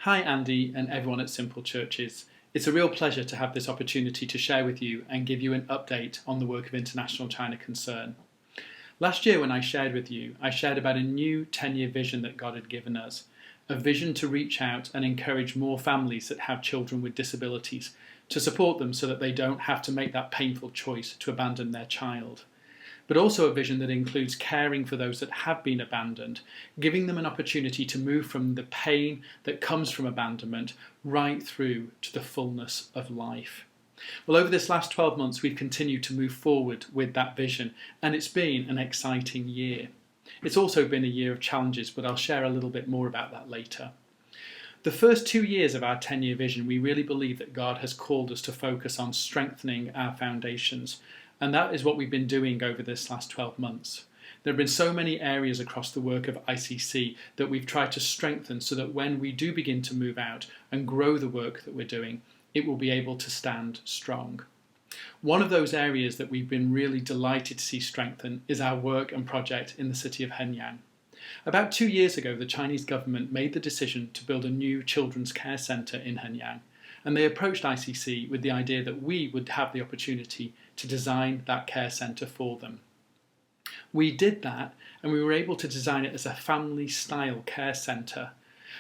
Hi Andy and everyone at Simple Churches. It's a real pleasure to have this opportunity to share with you and give you an update on the work of International China Concern. Last year when I shared with you, I shared about a new 10-year vision that God had given us, a vision to reach out and encourage more families that have children with disabilities, to support them so that they don't have to make that painful choice to abandon their child. But also a vision that includes caring for those that have been abandoned, giving them an opportunity to move from the pain that comes from abandonment right through to the fullness of life. Well, over this last 12 months, we've continued to move forward with that vision, and it's been an exciting year. It's also been a year of challenges, but I'll share a little bit more about that later. The first 2 years of our 10-year vision, we really believe that God has called us to focus on strengthening our foundations. And that is what we've been doing over this last 12 months. There have been so many areas across the work of ICC that we've tried to strengthen so that when we do begin to move out and grow the work that we're doing, it will be able to stand strong. One of those areas that we've been really delighted to see strengthen is our work and project in the city of Henyang. About 2 years ago, the Chinese government made the decision to build a new children's care centre in Henyang. And they approached ICC with the idea that we would have the opportunity to design that care centre for them. We did that, and we were able to design it as a family-style care centre.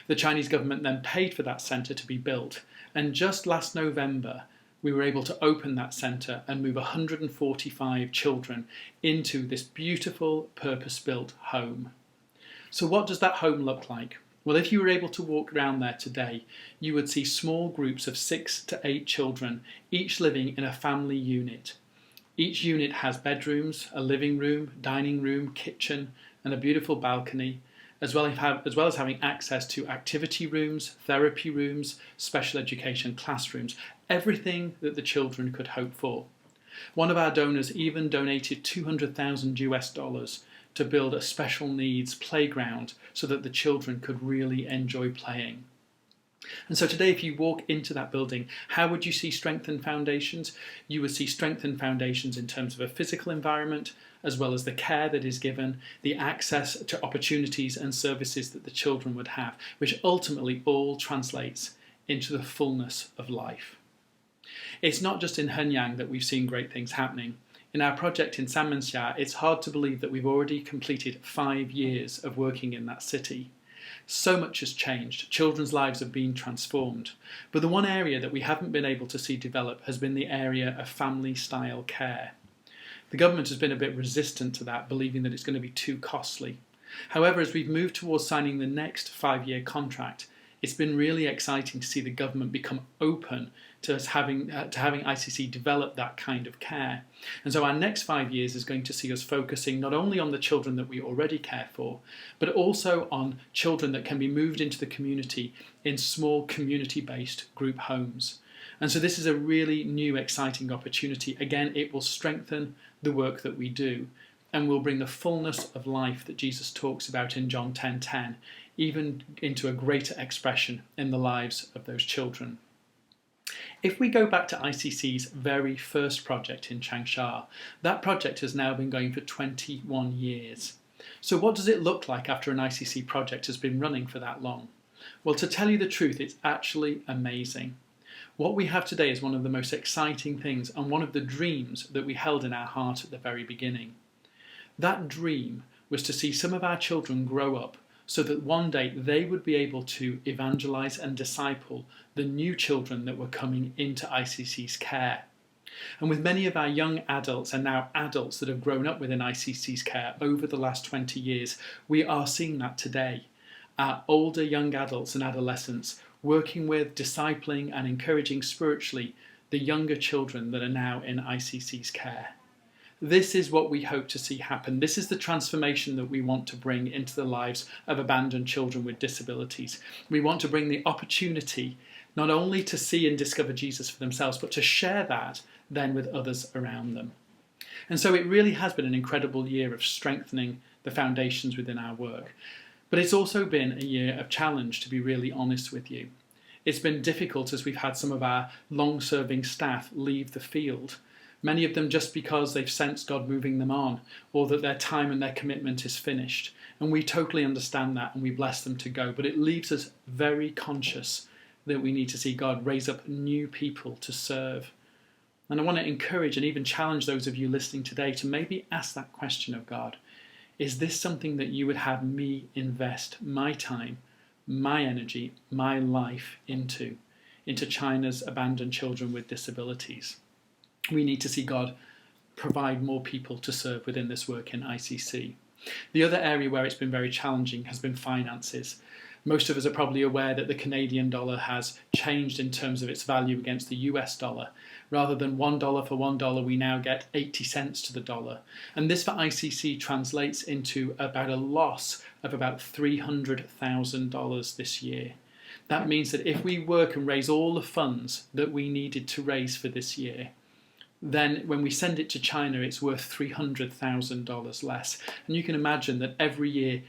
The Chinese government then paid for that centre to be built, and just last November we were able to open that centre and move 145 children into this beautiful purpose-built home. So what does that home look like? Well, if you were able to walk around there today, you would see small groups of 6 to 8 children, each living in a family unit. Each unit has bedrooms, a living room, dining room, kitchen, and a beautiful balcony, as well as having access to activity rooms, therapy rooms, special education classrooms, everything that the children could hope for. One of our donors even donated $200,000 to build a special needs playground so that the children could really enjoy playing. And so today, if you walk into that building, how would you see strengthened foundations? You would see strengthened foundations in terms of a physical environment, as well as the care that is given, the access to opportunities and services that the children would have, which ultimately all translates into the fullness of life. It's not just in Henyang that we've seen great things happening. In our project in Familystyle, it's hard to believe that we've already completed 5 years of working in that city. So much has changed. Children's lives have been transformed. But the one area that we haven't been able to see develop has been the area of family-style care. The government has been a bit resistant to that, believing that it's going to be too costly. However, as we've moved towards signing the next 5-year contract, it's been really exciting to see the government become open to us having ICC develop that kind of care. And so our next 5 years is going to see us focusing not only on the children that we already care for, but also on children that can be moved into the community in small community-based group homes. And so this is a really new, exciting opportunity. Again, it will strengthen the work that we do and will bring the fullness of life that Jesus talks about in John 10:10 even into a greater expression in the lives of those children. If we go back to ICC's very first project in Changsha, that project has now been going for 21 years. So what does it look like after an ICC project has been running for that long? Well, to tell you the truth, it's actually amazing. What we have today is one of the most exciting things and one of the dreams that we held in our heart at the very beginning. That dream was to see some of our children grow up so that one day they would be able to evangelize and disciple the new children that were coming into ICC's care. And with many of our young adults and now adults that have grown up within ICC's care over the last 20 years, we are seeing that today. Our older young adults and adolescents working with, discipling and encouraging spiritually the younger children that are now in ICC's care. This is what we hope to see happen. This is the transformation that we want to bring into the lives of abandoned children with disabilities. We want to bring the opportunity not only to see and discover Jesus for themselves, but to share that then with others around them. And so it really has been an incredible year of strengthening the foundations within our work. But it's also been a year of challenge, to be really honest with you. It's been difficult as we've had some of our long-serving staff leave the field. Many of them just because they've sensed God moving them on, or that their time and their commitment is finished. And we totally understand that, and we bless them to go. But it leaves us very conscious that we need to see God raise up new people to serve. And I want to encourage and even challenge those of you listening today to maybe ask that question of God. Is this something that you would have me invest my time, my energy, my life into China's abandoned children with disabilities? We need to see God provide more people to serve within this work in ICC. The other area where it's been very challenging has been finances. Most of us are probably aware that the Canadian dollar has changed in terms of its value against the US dollar. Rather than $1 for $1, we now get 80 cents to the dollar. And this for ICC translates into about a loss of about $300,000 this year. That means that if we work and raise all the funds that we needed to raise for this year, then when we send it to China, it's worth $300,000 less. And you can imagine that every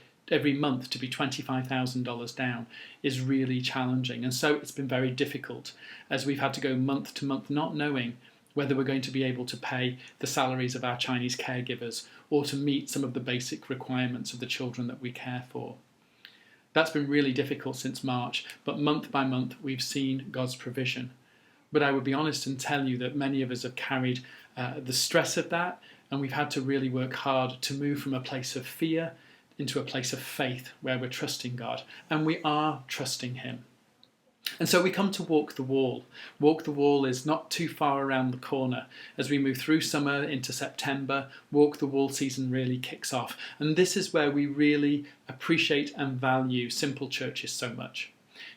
month to be $25,000 down is really challenging. And so it's been very difficult as we've had to go month to month not knowing whether we're going to be able to pay the salaries of our Chinese caregivers or to meet some of the basic requirements of the children that we care for. That's been really difficult since March, but month by month we've seen God's provision. But I would be honest and tell you that many of us have carried the stress of that, and we've had to really work hard to move from a place of fear into a place of faith where we're trusting God, and we are trusting Him. And so we come to Walk the Wall. Walk the Wall is not too far around the corner. As we move through summer into September, Walk the Wall season really kicks off. And this is where we really appreciate and value Simple Churches so much.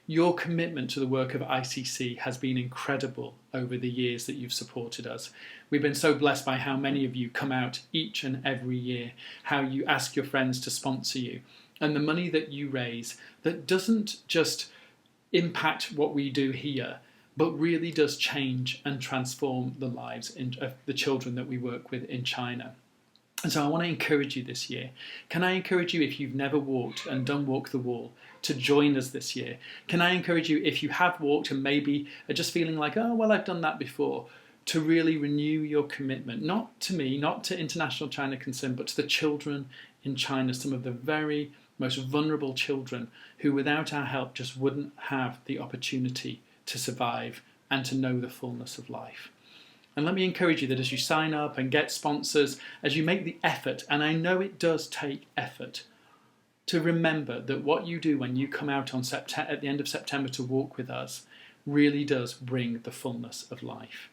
Your commitment to the work of ICC has been incredible over the years that you've supported us. We've been so blessed by how many of you come out each and every year, how you ask your friends to sponsor you, and the money that you raise that doesn't just impact what we do here, but really does change and transform the lives of the children that we work with in China. And so I want to encourage you this year. Can I encourage you, if you've never walked and done Walk the Wall, to join us this year? Can I encourage you, if you have walked and maybe are just feeling like, oh, well, I've done that before, to really renew your commitment, not to me, not to International China Concern, but to the children in China, some of the very most vulnerable children who without our help just wouldn't have the opportunity to survive and to know the fullness of life. And let me encourage you that as you sign up and get sponsors, as you make the effort, and I know it does take effort, to remember that what you do when you come out on at the end of September to walk with us really does bring the fullness of life.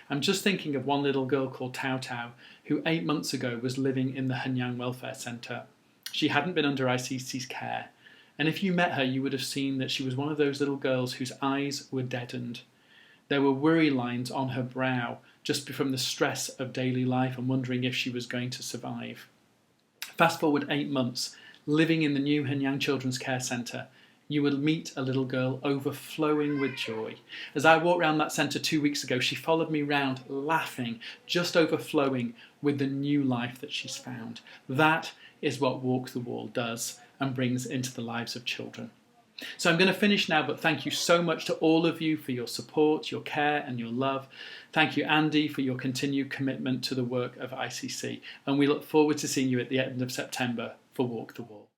I'm just thinking of one little girl called Tao Tao, who 8 months ago was living in the Henyang Welfare Centre. She hadn't been under ICC's care, and if you met her, you would have seen that she was one of those little girls whose eyes were deadened. There were worry lines on her brow just from the stress of daily life and wondering if she was going to survive. Fast forward 8 months, living in the new Henyang Children's Care Centre, you would meet a little girl overflowing with joy. As I walked around that centre 2 weeks ago, she followed me round laughing, just overflowing with the new life that she's found. That is what Walk the Wall does and brings into the lives of children. So I'm going to finish now, but thank you so much to all of you for your support, your care and your love. Thank you, Andy, for your continued commitment to the work of ICC. And we look forward to seeing you at the end of September for Walk the Wall.